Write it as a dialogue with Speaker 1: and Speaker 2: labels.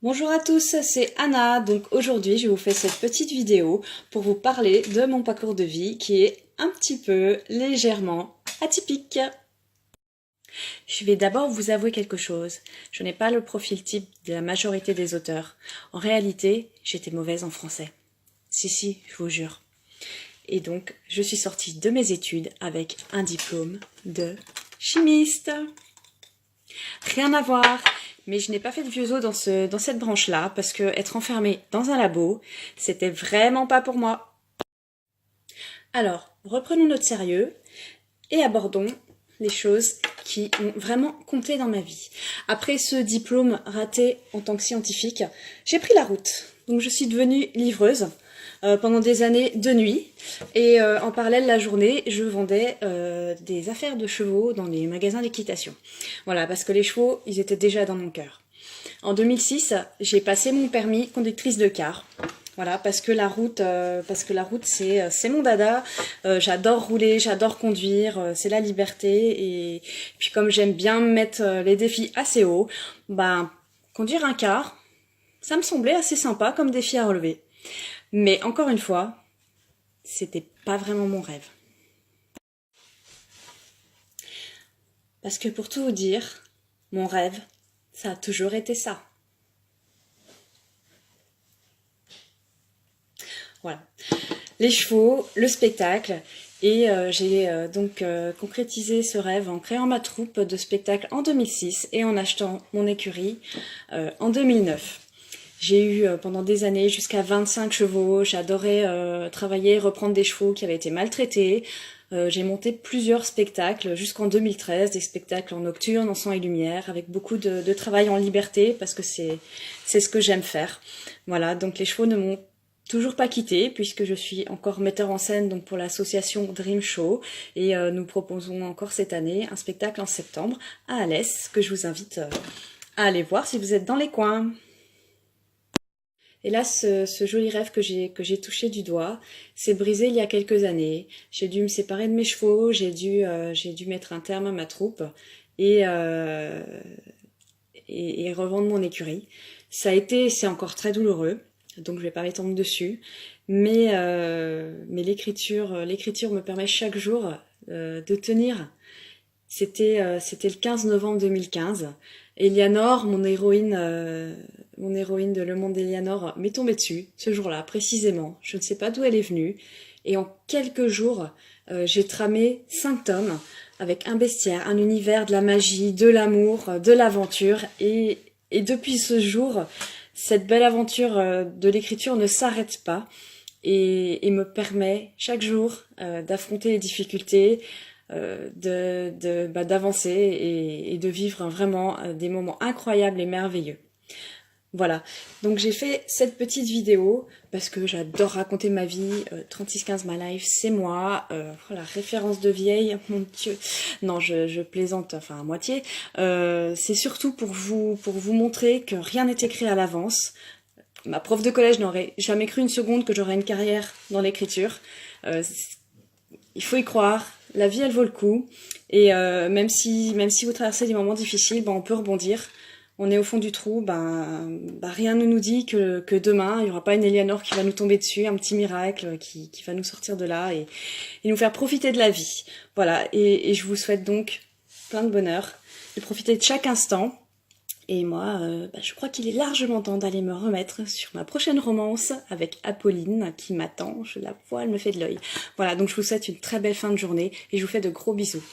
Speaker 1: Bonjour à tous, c'est Anna. Donc aujourd'hui, je vous fais cette petite vidéo pour vous parler de mon parcours de vie qui est un petit peu légèrement atypique. Je vais d'abord vous avouer quelque chose. Je n'ai pas le profil type de la majorité des auteurs. En réalité, j'étais mauvaise en français. Si, je vous jure. Et donc, je suis sortie de mes études avec un diplôme de chimiste. Rien à voir. Mais je n'ai pas fait de vieux os dans cette branche-là, parce que être enfermée dans un labo, c'était vraiment pas pour moi. Alors, reprenons notre sérieux et abordons les choses qui ont vraiment compté dans ma vie. Après ce diplôme raté en tant que scientifique, j'ai pris la route. Donc je suis devenue livreuse pendant des années de nuit. Et en parallèle, la journée, je vendais des affaires de chevaux dans les magasins d'équitation. Voilà, parce que les chevaux, ils étaient déjà dans mon cœur. En 2006, j'ai passé mon permis conductrice de car. Voilà, parce que la route, c'est mon dada. J'adore rouler, j'adore conduire, c'est la liberté. Et puis comme j'aime bien mettre les défis assez haut, ben conduire un car, ça me semblait assez sympa comme défi à relever. Mais encore une fois, c'était pas vraiment mon rêve. Parce que pour tout vous dire, mon rêve, ça a toujours été ça. Voilà. Les chevaux, le spectacle. Et j'ai donc concrétisé ce rêve en créant ma troupe de spectacle en 2006 et en achetant mon écurie en 2009. J'ai eu pendant des années jusqu'à 25 chevaux. J'adorais travailler, reprendre des chevaux qui avaient été maltraités. J'ai monté plusieurs spectacles jusqu'en 2013, des spectacles en nocturne, en son et lumière, avec beaucoup de travail en liberté parce que c'est ce que j'aime faire. Voilà, donc les chevaux ne m'ont toujours pas quitté puisque je suis encore metteur en scène donc pour l'association Dream Show et nous proposons encore cette année un spectacle en septembre à Alès que je vous invite à aller voir si vous êtes dans les coins. Et là, ce joli rêve que j'ai touché du doigt s'est brisé il y a quelques années. J'ai dû me séparer de mes chevaux, j'ai dû mettre un terme à ma troupe et revendre mon écurie. C'est encore très douloureux, donc je vais pas m'étendre dessus. Mais l'écriture me permet chaque jour de tenir. C'était le 15 novembre 2015. Eleanor, mon héroïne de Le Monde d'Eleanor, m'est tombée dessus, ce jour-là, précisément. Je ne sais pas d'où elle est venue. Et en quelques jours, j'ai tramé 5 tomes, avec un bestiaire, un univers, de la magie, de l'amour, de l'aventure. Et depuis ce jour, cette belle aventure de l'écriture ne s'arrête pas et me permet chaque jour d'affronter les difficultés, d'avancer et de vivre vraiment des moments incroyables et merveilleux. Voilà, donc j'ai fait cette petite vidéo parce que j'adore raconter ma vie, 3615 My Life, c'est moi, la référence de vieille, mon Dieu, non je plaisante, enfin à moitié, c'est surtout pour vous montrer que rien n'est écrit à l'avance. Ma prof de collège n'aurait jamais cru une seconde que j'aurais une carrière dans l'écriture, il faut y croire, la vie elle vaut le coup, et même si vous traversez des moments difficiles, on peut rebondir. On est au fond du trou, rien ne nous dit que demain, il n'y aura pas une Eleanor qui va nous tomber dessus, un petit miracle qui va nous sortir de là et nous faire profiter de la vie. Voilà, et je vous souhaite donc plein de bonheur, de profiter de chaque instant. Et moi, je crois qu'il est largement temps d'aller me remettre sur ma prochaine romance avec Apolline qui m'attend. Je la vois, elle me fait de l'œil. Voilà, donc je vous souhaite une très belle fin de journée et je vous fais de gros bisous.